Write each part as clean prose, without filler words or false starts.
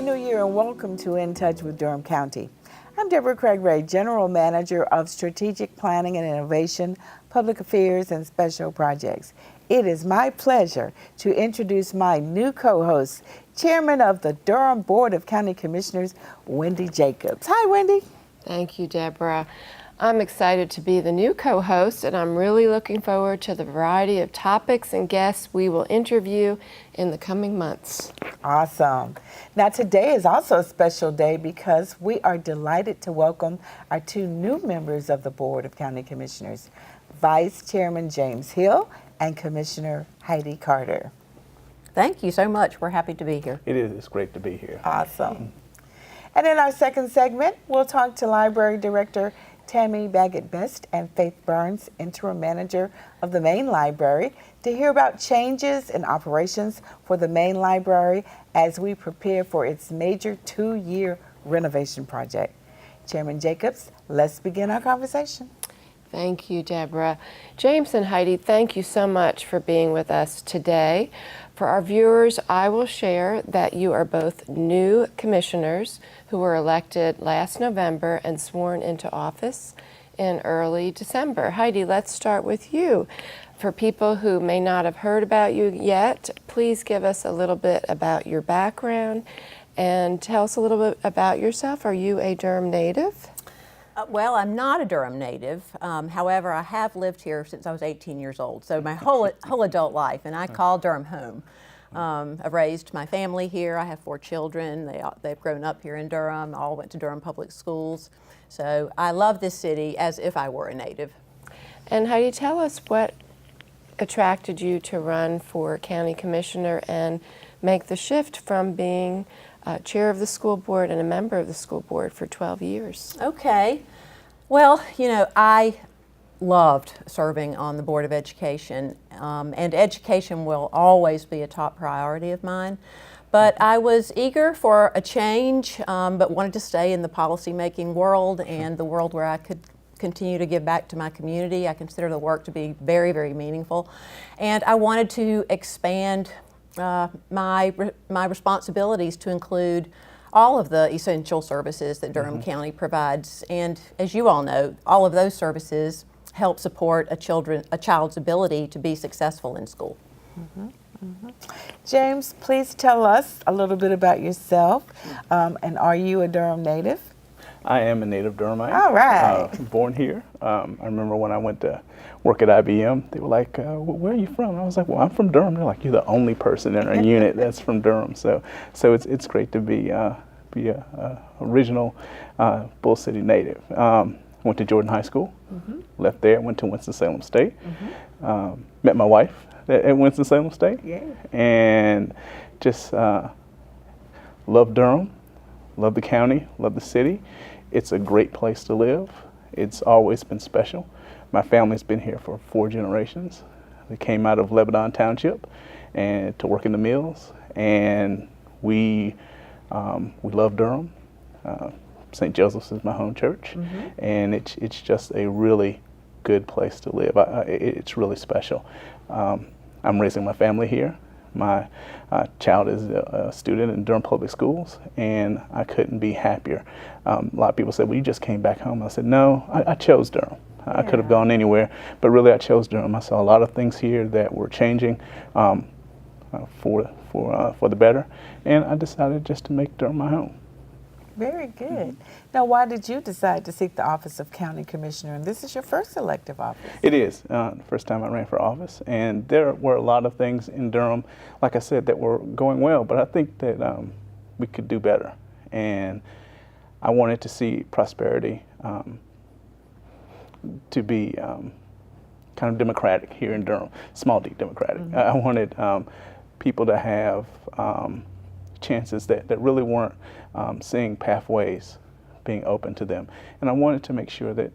Happy New Year and welcome to In Touch with Durham County. I'm Deborah Craig-Ray, General Manager of Strategic Planning and Innovation, Public Affairs, and Special Projects. It is my pleasure to introduce my new co-host, Chairman of the Durham Board of County Commissioners, Wendy Jacobs. Hi, Wendy. Thank you, Deborah. I'm excited to be the new co-host, and I'm really looking forward to the variety of topics and guests we will interview in the coming months. Awesome. Now, today is also a special day because we are delighted to welcome our two new members of the Board of County Commissioners, Vice Chairman James Hill and Commissioner Heidi Carter. Thank you so much. We're happy to be here. It is. It's great to be here. Awesome. And in our second segment, we'll talk to Library Director Tammy Baggett-Best and Faith Burns, Interim Manager of the Main Library, to hear about changes in operations for the Main Library as we prepare for its major 2-year renovation project. Chairman Jacobs, let's begin our conversation. Thank you, Deborah. James and Heidi, thank you so much for being with us today. For our viewers, I will share that you are both new commissioners who were elected last November and sworn into office in early December. Heidi, let's start with you. For people who may not have heard about you yet, please give us a little bit about your background and tell us a little bit about yourself. Are you a Durham native? Well, I'm not a Durham native. However, I have lived here since I was 18 years old, so my whole adult life, and I call Durham home. I've raised my family here. I have 4 children. They've grown up here in Durham, all went to Durham public schools. So I love this city as if I were a native. And Heidi, tell us what attracted you to run for county commissioner and make the shift from being chair of the school board and a member of the school board for 12 years. Okay. Well, you know, I loved serving on the Board of Education, and education will always be a top priority of mine. But I was eager for a change, but wanted to stay in the policymaking world and the world where I could continue to give back to my community. I consider the work to be very, very meaningful. And I wanted to expand my responsibilities to include all of the essential services that Durham County provides. And as you all know, all of those services help support a child's ability to be successful in school. James, please tell us a little bit about yourself, and are you a Durham native? I am a native Durhamite. All right. Born here. I remember when I went to work at IBM, they were like, where are you from? And I was like, well, I'm from Durham. They're like, you're the only person in our unit that's from Durham. So it's great to be a original Bull City native. Went to Jordan High School, left there, went to Winston-Salem State, met my wife at Winston-Salem State, and just love Durham, love the county, love the city. It's a great place to live. It's always been special. My family's been here for 4 generations. They came out of Lebanon Township and to work in the mills, and we love Durham. St. Joseph's is my home church, and it's just a really good place to live. It's really special. I'm raising my family here. My child is a student in Durham Public Schools, and I couldn't be happier. A lot of people say, well, you just came back home. I said, no, I chose Durham. I could have gone anywhere, but really I chose Durham. I saw a lot of things here that were changing for the better, and I decided just to make Durham my home. Very good. Now, why did you decide to seek the office of county commissioner? And this is your first elective office. It is the first time I ran for office, and there were a lot of things in Durham, like I said, that were going well, but I think that we could do better, and I wanted to see prosperity to be kind of democratic here in Durham, small d democratic. I wanted people to have chances that really weren't seeing pathways being open to them. And I wanted to make sure that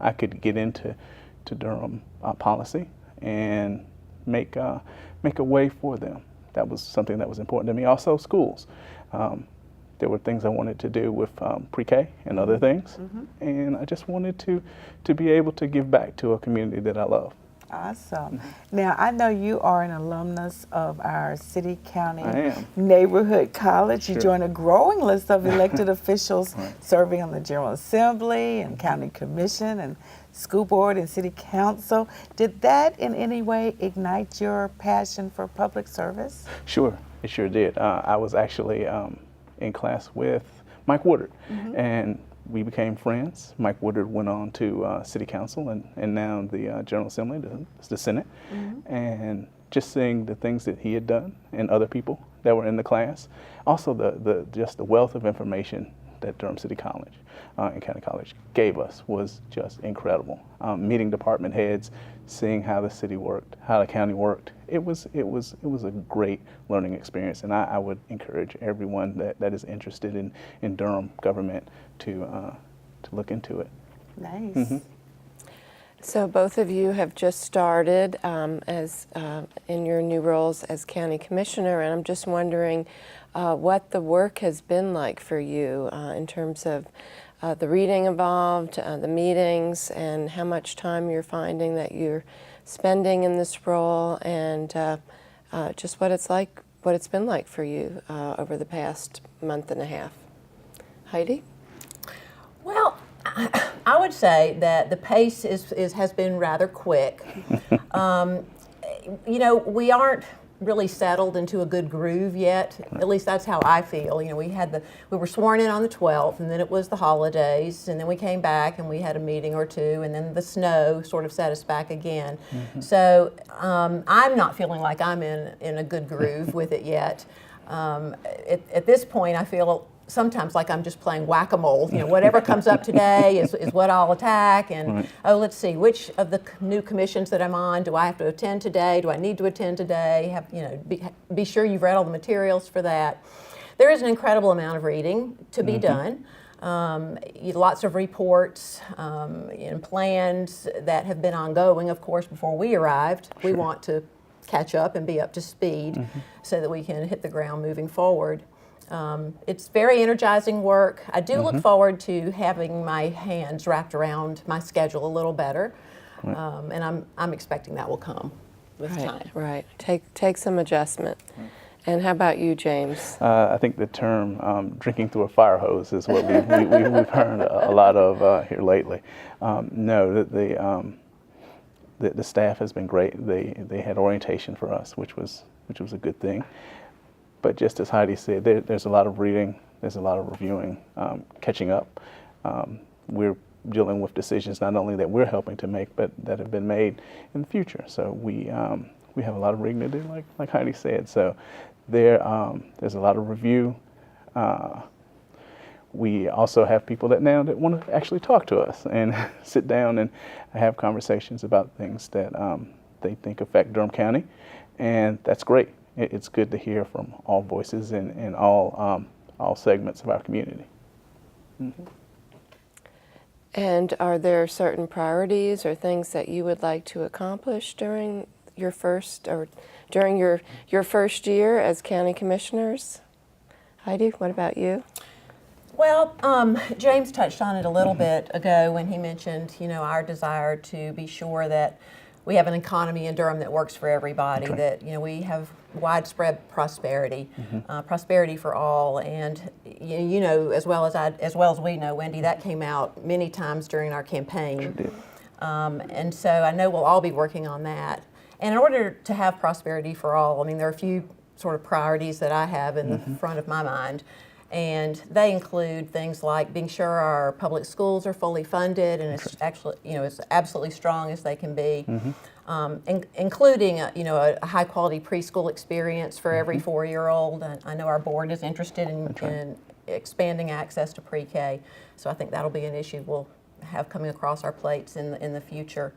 I could get into Durham policy and make a way for them. That was something that was important to me. Also, schools. There were things I wanted to do with pre-K and other things, and I just wanted to be able to give back to a community that I love. Awesome. Now, I know you are an alumnus of our city county I am. neighborhood college. You Sure. join a growing list of elected officials Right. serving on the General Assembly and County Commission and School Board and City Council. Did that in any way ignite your passion for public service? Sure, it sure did. I was actually in class with Mike Woodard, and we became friends. Mike Woodard went on to City Council and now the General Assembly, the Senate, and just seeing the things that he had done and other people that were in the class. Also, just the wealth of information that Durham City College and County College gave us was just incredible. Meeting department heads, seeing how the city worked, how the county worked. It was a great learning experience, and I would encourage everyone that is interested in Durham government to look into it. Nice. So both of you have just started as in your new roles as county commissioner, and I'm just wondering what the work has been like for you in terms of the reading involved, the meetings, and how much time you're finding that you're spending in this role, and just what it's been like for you over the past month and a half. Heidi? Well, I would say that the pace has been rather quick. We aren't really settled into a good groove yet. At least that's how I feel. We were sworn in on the 12th, and then it was the holidays, and then we came back and we had a meeting or two, and then the snow sort of set us back again. So I'm not feeling like I'm in a good groove with it yet. At this point, I feel sometimes like I'm just playing whack-a-mole. Whatever comes up today is what I'll attack. And let's see, which of the new commissions that I'm on do I have to attend today? Do I need to attend today? Be sure you've read all the materials for that. There is an incredible amount of reading to be done. Lots of reports and plans that have been ongoing, of course, before we arrived. We want to catch up and be up to speed so that we can hit the ground moving forward. It's very energizing work. I do look forward to having my hands wrapped around my schedule a little better, and I'm expecting that will come with time. Right. Take some adjustment. And how about you, James? I think the term drinking through a fire hose is what we've heard a lot of here lately. No, the staff has been great. They had orientation for us, which was a good thing. But just as Heidi said, there's a lot of reading, there's a lot of reviewing, catching up. We're dealing with decisions not only that we're helping to make, but that have been made in the future. So we have a lot of reading to do, like Heidi said. So there's a lot of review. We also have people that want to actually talk to us and sit down and have conversations about things that they think affect Durham County, and that's great. It's good to hear from all voices in all segments of our community. And are there certain priorities or things that you would like to accomplish during your first year as county commissioners? Heidi, what about you? Well, James touched on it a little bit ago when he mentioned, our desire to be sure that we have an economy in Durham that works for everybody, that we have widespread prosperity, prosperity for all, and as well as we know, Wendy, that came out many times during our campaign. Sure did. And so I know we'll all be working on that. And in order to have prosperity for all, there are a few sort of priorities that I have in the front of my mind. And they include things like being sure our public schools are fully funded and it's actually, as absolutely strong as they can be, including a high quality preschool experience for every 4-year-old. And I know our board is interested in expanding access to pre-K, so I think that'll be an issue we'll have coming across our plates in the future.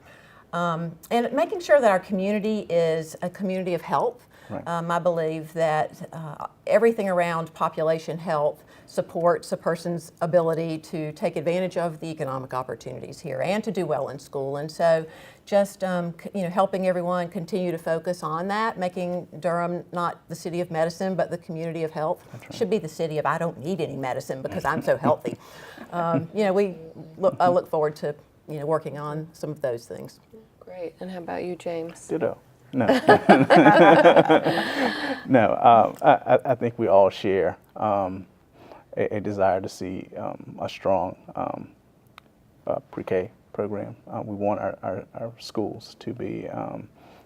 And making sure that our community is a community of health. I believe that everything around population health supports a person's ability to take advantage of the economic opportunities here and to do well in school. And so just helping everyone continue to focus on that, making Durham not the city of medicine, but the community of health. Should be the city of I don't need any medicine because I'm so healthy. I look forward to working on some of those things. Great. Great. And how about you, James? Ditto. No. No, I think we all share a desire to see a strong pre-K program. We want our schools to be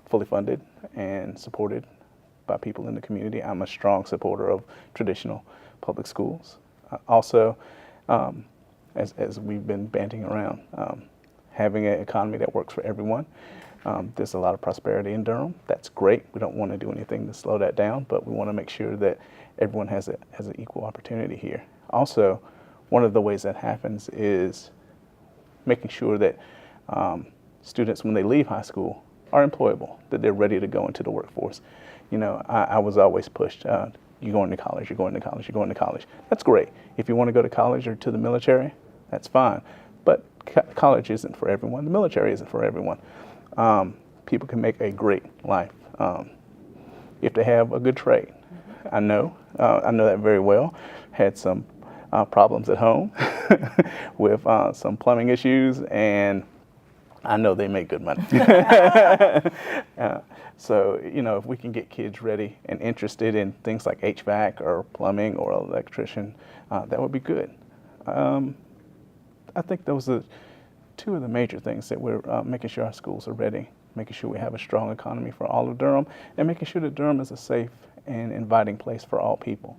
fully funded and supported by people in the community. I'm a strong supporter of traditional public schools. Also, as we've been banting around, having an economy that works for everyone. There's a lot of prosperity in Durham. That's great. We don't want to do anything to slow that down, but we want to make sure that everyone has an equal opportunity here. Also, one of the ways that happens is making sure that students, when they leave high school, are employable, that they're ready to go into the workforce. You know, I was always pushed, you're going to college, you're going to college, you're going to college. That's great. If you want to go to college or to the military, that's fine. But college isn't for everyone. The military isn't for everyone. People can make a great life if they have a good trade. I know that very well. Had some problems at home with some plumbing issues, and I know they make good money. So, you know, if we can get kids ready and interested in things like HVAC or plumbing or electrician, that would be good. I think those are two of the major things that we're making sure our schools are ready, making sure we have a strong economy for all of Durham, and making sure that Durham is a safe and inviting place for all people.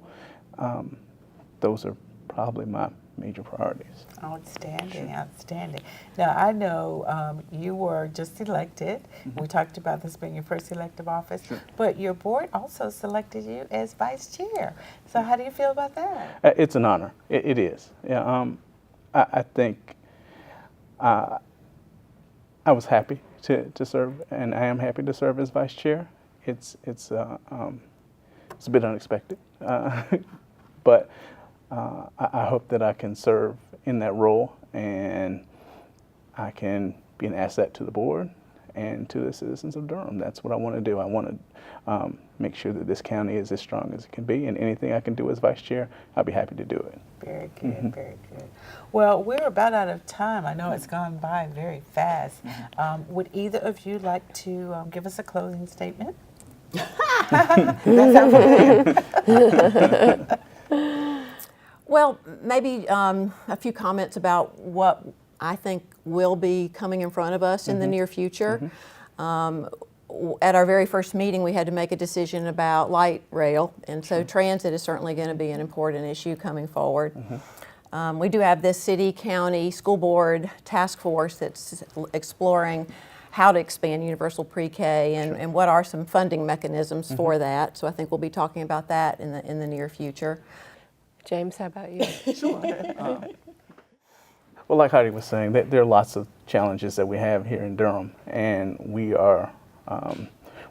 Those are probably my major priorities. Outstanding, outstanding. Now, I know you were just elected. We talked about this being your first elective office, but your board also selected you as vice chair. So how do you feel about that? It's an honor. It is. Yeah, I think I was happy to serve, and I am happy to serve as vice chair. It's a bit unexpected, but I hope that I can serve in that role, and I can be an asset to the board and to the citizens of Durham. That's what I want to do. I want to make sure that this county is as strong as it can be, and anything I can do as vice chair, I'll be happy to do it. Very good, very good. Well, we're about out of time. I know it's gone by very fast. Would either of you like to give us a closing statement? That's how Well, maybe a few comments about what I think will be coming in front of us in the near future. At our very first meeting, we had to make a decision about light rail, and so transit is certainly going to be an important issue coming forward. We do have this city, county, school board task force that's exploring how to expand universal pre-K and what are some funding mechanisms for that. So I think we'll be talking about that in the near future. James, how about you? Sure. Well, like Heidi was saying, there are lots of challenges that we have here in Durham, and we are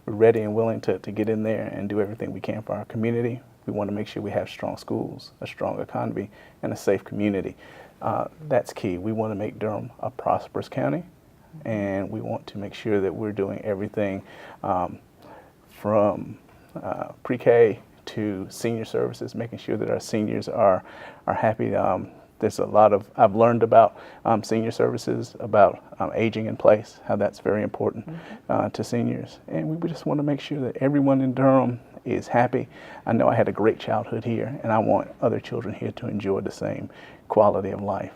we're ready and willing to get in there and do everything we can for our community. We want to make sure we have strong schools, a strong economy, and a safe community. That's key. We want to make Durham a prosperous county, and we want to make sure that we're doing everything from pre-K to senior services, making sure that our seniors are happy. There's a lot of, I've learned about senior services, about aging in place, how that's very important to seniors. And we just want to make sure that everyone in Durham is happy. I know I had a great childhood here, and I want other children here to enjoy the same quality of life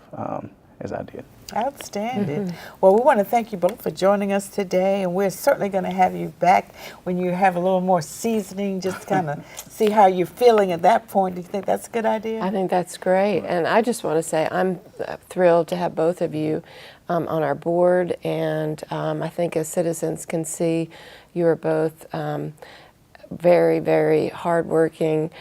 as I did. Outstanding. Well, we want to thank you both for joining us today, and we're certainly going to have you back when you have a little more seasoning, just kind of see how you're feeling at that point. Do you think that's a good idea? I think that's great. And I just want to say I'm thrilled to have both of you on our board, and I think as citizens can see, you are both very, very hardworking,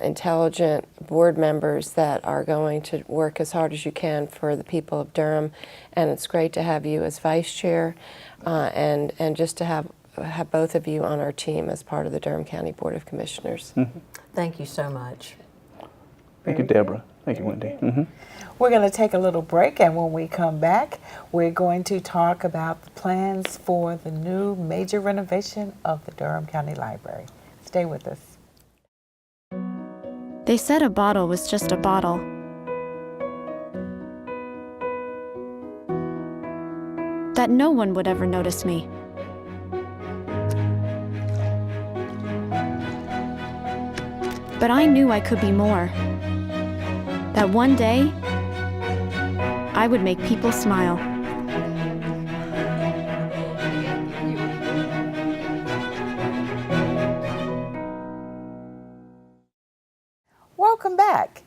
intelligent board members that are going to work as hard as you can for the people of Durham, and it's great to have you as vice chair, and just to have both of you on our team as part of the Durham County Board of Commissioners. Thank you so much. Thank you, Deborah. Thank you, Wendy. We're going to take a little break, and when we come back, we're going to talk about the plans for the new major renovation of the Durham County Library. Stay with us. They said a bottle was just a bottle. that no one would ever notice me. But I knew I could be more. That one day, I would make people smile. Welcome back.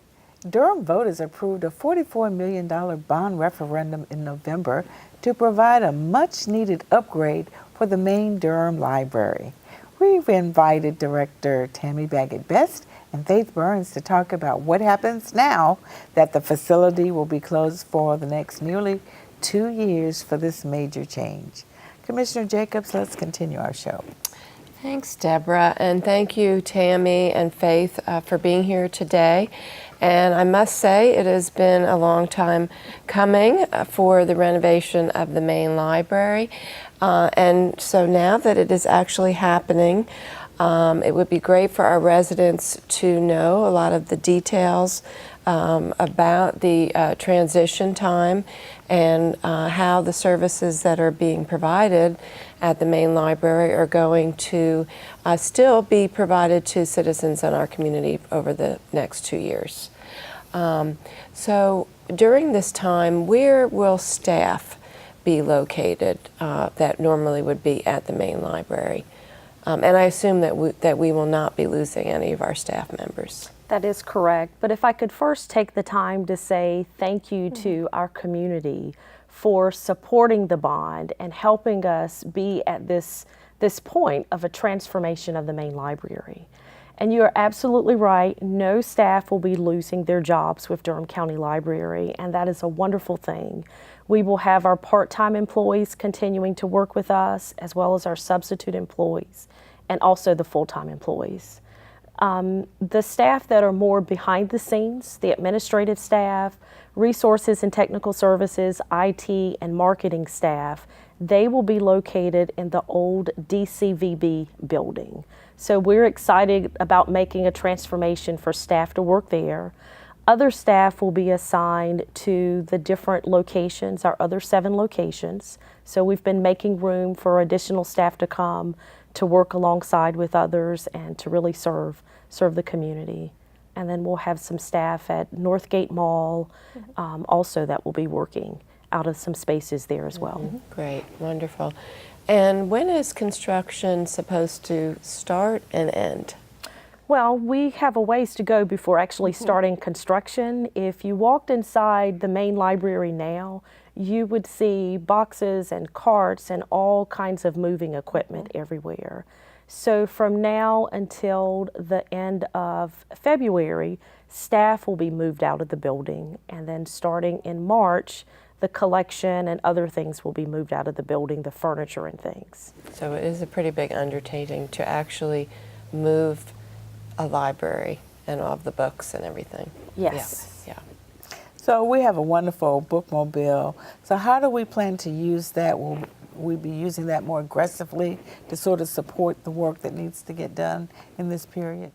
Durham voters approved a $44 million bond referendum in November to provide a much-needed upgrade for the main Durham Library. We've invited Director Tammy Baggett-Best and Faith Burns to talk about what happens now that the facility will be closed for the next nearly 2 years for this major change. Commissioner Jacobs, let's continue our show. Thanks, Deborah, and thank you, Tammy and Faith, for being here today. And I must say, it has been a long time coming for the renovation of the main library. And so now that it is actually happening, it would be great for our residents to know a lot of the details about the transition time and how the services that are being provided at the main library are going to still be provided to citizens in our community over the next 2 years. So during this time, where will staff be located that normally would be at the main library? And I assume that we will not be losing any of our staff members. That is correct. But if I could first take the time to say thank you to our community for supporting the bond and helping us be at this point of a transformation of the main library. And you are absolutely right, no staff will be losing their jobs with Durham County Library, and that is a wonderful thing. We will have our part-time employees continuing to work with us, as well as our substitute employees, and also the full-time employees. The staff that are more behind the scenes, the administrative staff, resources and technical services, IT, and marketing staff, they will be located in the old DCVB building. So we're excited about making a transformation for staff to work there. Other staff will be assigned to the different locations, our other 7 locations. So we've been making room for additional staff to come to work alongside with others and to really serve the community. And then we'll have some staff at Northgate Mall also that will be working out of some spaces there as well. Great, wonderful. And when is construction supposed to start and end? Well, we have a ways to go before actually starting construction. If you walked inside the main library now, you would see boxes and carts and all kinds of moving equipment everywhere. So from now until the end of February, staff will be moved out of the building, and then starting in March, the collection and other things will be moved out of the building, the furniture and things. So it is a pretty big undertaking to actually move a library and all of the books and everything. Yes. Yeah. So we have a wonderful bookmobile. So how do we plan to use that? Will we be using that more aggressively to sort of support the work that needs to get done in this period?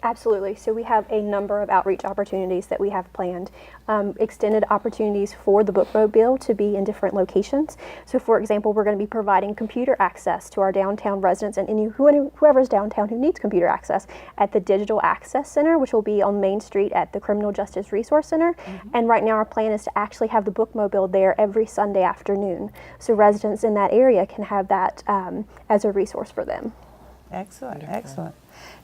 Absolutely. So we have a number of outreach opportunities that we have planned. Extended opportunities for the bookmobile to be in different locations. So for example, we're going to be providing computer access to our downtown residents and whoever's downtown who needs computer access at the Digital Access Center, which will be on Main Street at the Criminal Justice Resource Center. And right now our plan is to actually have the bookmobile there every Sunday afternoon. So residents in that area can have that as a resource for them. Excellent, excellent.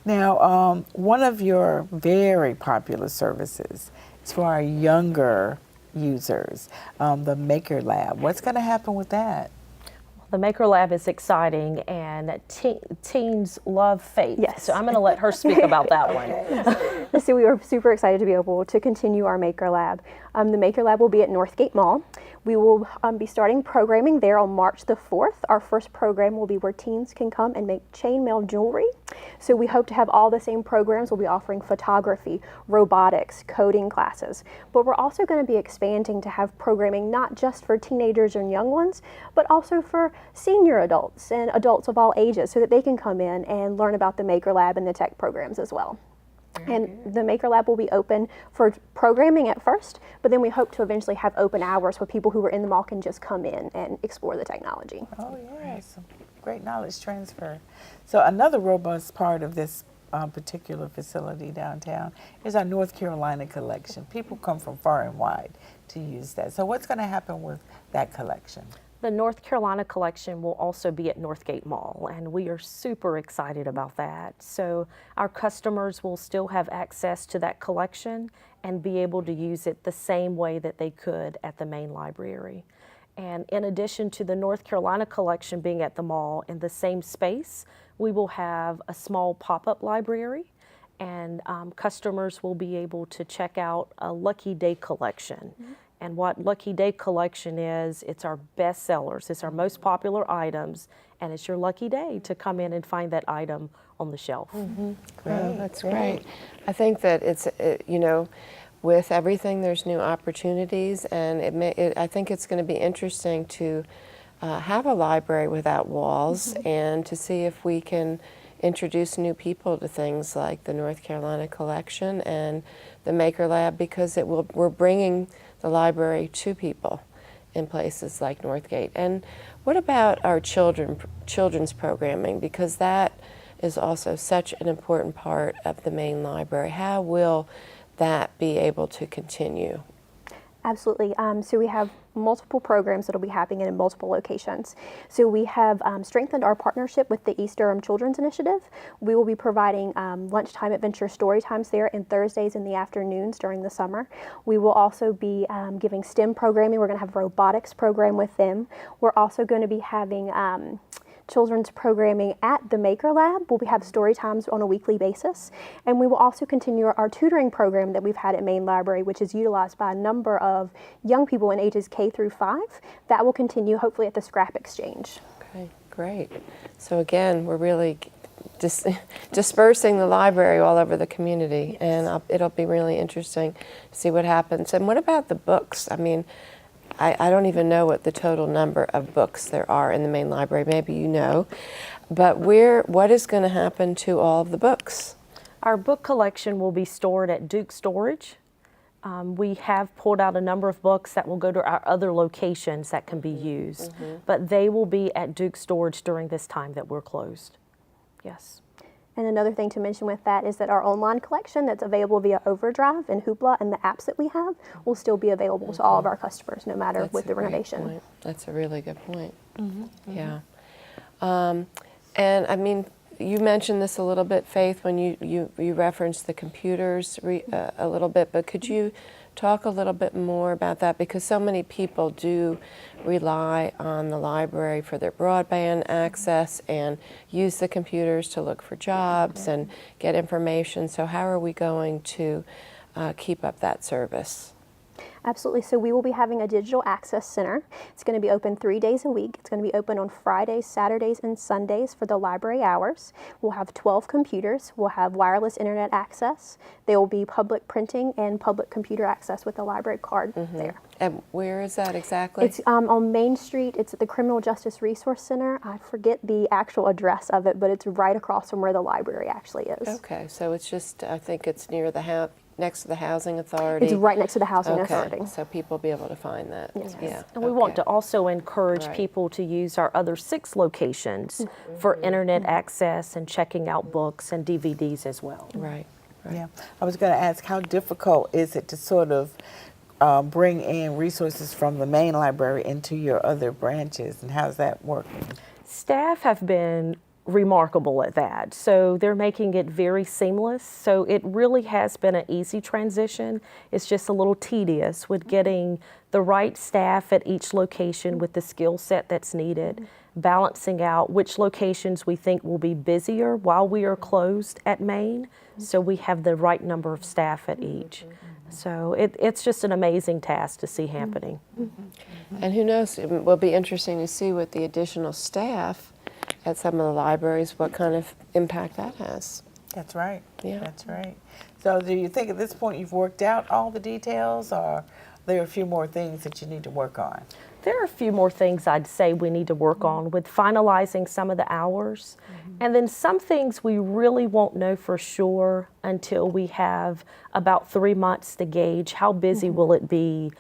Now, one of your very popular services is for our younger users, the Maker Lab. What's going to happen with that? The Maker Lab is exciting, and teens love Faith. Yes. So I'm going to let her speak about that one. So we are super excited to be able to continue our Maker Lab. The Maker Lab will be at Northgate Mall. We will be starting programming there on March the 4th. Our first program will be where teens can come and make chainmail jewelry. So we hope to have all the same programs. We'll be offering photography, robotics, coding classes. But we're also going to be expanding to have programming not just for teenagers and young ones, but also for senior adults and adults of all ages so that they can come in and learn about the Maker Lab and the tech programs as well. And the Maker Lab will be open for programming at first, but then we hope to eventually have open hours where people who are in the mall can just come in and explore the technology. Oh, yes. Great knowledge transfer. So another robust part of this particular facility downtown is our North Carolina collection. People come from far and wide to use that. So what's going to happen with that collection? The North Carolina collection will also be at Northgate Mall, and we are super excited about that. So our customers will still have access to that collection and be able to use it the same way that they could at the main library. And in addition to the North Carolina collection being at the mall in the same space, we will have a small pop-up library, and customers will be able to check out a Lucky Day collection. And what Lucky Day collection is, it's our best sellers, it's our most popular items, and it's your lucky day to come in and find that item on the shelf. Great. Oh, that's great. I think that it's, you know, with everything, there's new opportunities, and I think it's going to be interesting to have a library without walls and to see if we can introduce new people to things like the North Carolina collection and the Maker Lab, because we're bringing the library to people in places like Northgate. And what about our children's programming? Because that is also such an important part of the main library. How will that be able to continue? Absolutely. So we have multiple programs that will be happening in multiple locations. So we have strengthened our partnership with the East Durham Children's Initiative. We will be providing lunchtime adventure story times there in Thursdays in the afternoons during the summer. We will also be giving STEM programming. We're going to have a robotics program with them. We're also going to be having children's programming at the Maker Lab. We'll have story times on a weekly basis. And we will also continue our tutoring program that we've had at Main Library, which is utilized by a number of young people in ages K through 5. That will continue hopefully at the Scrap Exchange. Okay, great. So again, we're really dispersing the library all over the community, and it'll be really interesting to see what happens. And what about the books? I mean, I don't even know what the total number of books there are in the main library. Maybe you know. But what is going to happen to all of the books? Our book collection will be stored at Duke Storage. We have pulled out a number of books that will go to our other locations that can be used, but they will be at Duke Storage during this time that we're closed. Yes. And another thing to mention with that is that our online collection that's available via Overdrive and Hoopla and the apps that we have will still be available to all of our customers, no matter with the renovation. That's a really good point. Yeah. And I mean, you mentioned this a little bit, Faith, when you referenced the computers a little bit, but could you talk a little bit more about that? Because so many people do rely on the library for their broadband access and use the computers to look for jobs and get information. So how are we going to keep up that service? Absolutely. So we will be having a digital access center. It's going to be open 3 days a week. It's going to be open on Fridays, Saturdays, and Sundays for the library hours. We'll have 12 computers. We'll have wireless internet access. There will be public printing and public computer access with the library card there. And where is that exactly? It's on Main Street. It's at the Criminal Justice Resource Center. I forget the actual address of it, but it's right across from where the library actually is. Okay, so it's just, I think it's near the next to the Housing Authority. It's right next to the Housing Authority. So people will be able to find that. Yes. Yeah. And we want to also encourage Right. people to use our other 6 locations for internet access and checking out books and DVDs as well. Right. Yeah. I was going to ask, how difficult is it to sort of bring in resources from the main library into your other branches, and how's that working? Staff have been remarkable at that. So they're making it very seamless. So it really has been an easy transition. It's just a little tedious with getting the right staff at each location with the skill set that's needed, balancing out which locations we think will be busier while we are closed at Main, so we have the right number of staff at each. So it's just an amazing task to see happening. And who knows, it will be interesting to see with the additional staff at some of the libraries what kind of impact that has. That's right. Yeah. That's right. So do you think at this point you've worked out all the details, or are there a few more things that you need to work on? There are a few more things I'd say we need to work on with finalizing some of the hours. And then some things we really won't know for sure until we have about 3 months to gauge how busy will it be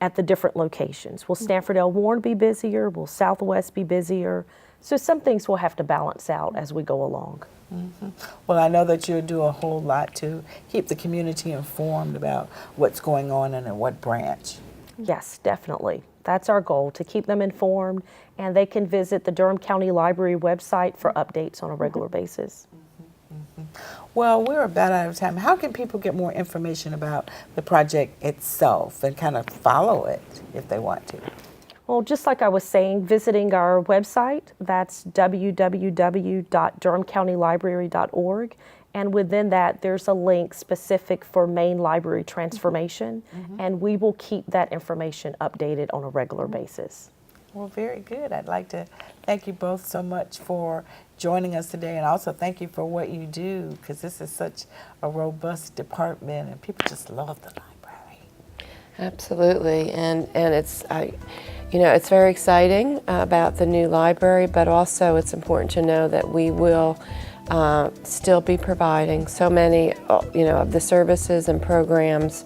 at the different locations. Will Stanford L. Warren be busier? Will Southwest be busier? So some things we'll have to balance out as we go along. Well, I know that you'll do a whole lot to keep the community informed about what's going on and in what branch. Yes, definitely. That's our goal, to keep them informed, and they can visit the Durham County Library website for updates on a regular basis. Well, we're about out of time. How can people get more information about the project itself and kind of follow it if they want to? Well, just like I was saying, visiting our website, that's www.durhamcountylibrary.org. And within that, there's a link specific for main library transformation, and we will keep that information updated on a regular basis. Well, very good. I'd like to thank you both so much for joining us today, and also thank you for what you do, because this is such a robust department, and people just love the library. Absolutely, and it's it's very exciting about the new library, but also it's important to know that we will still be providing so many of the services and programs.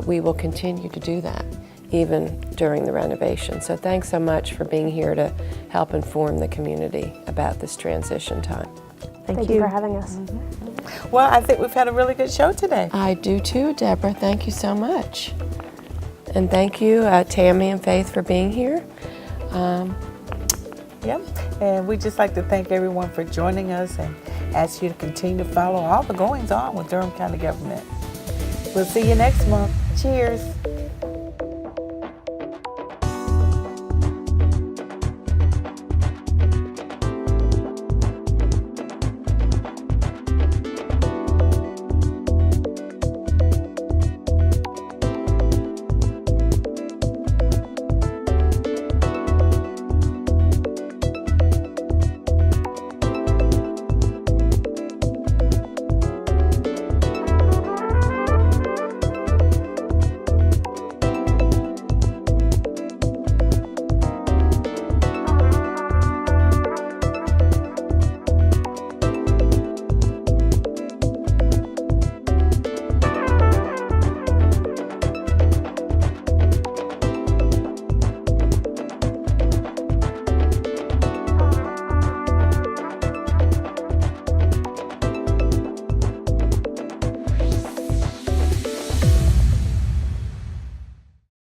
We will continue to do that even during the renovation. So thanks so much for being here to help inform the community about this transition time. Thank you for having us. Well, I think we've had a really good show today. I do too, Deborah. Thank you so much. And thank you, Tammy and Faith, for being here. Yep. And we'd just like to thank everyone for joining us and ask you to continue to follow all the goings on with Durham County government. We'll see you next month. Cheers.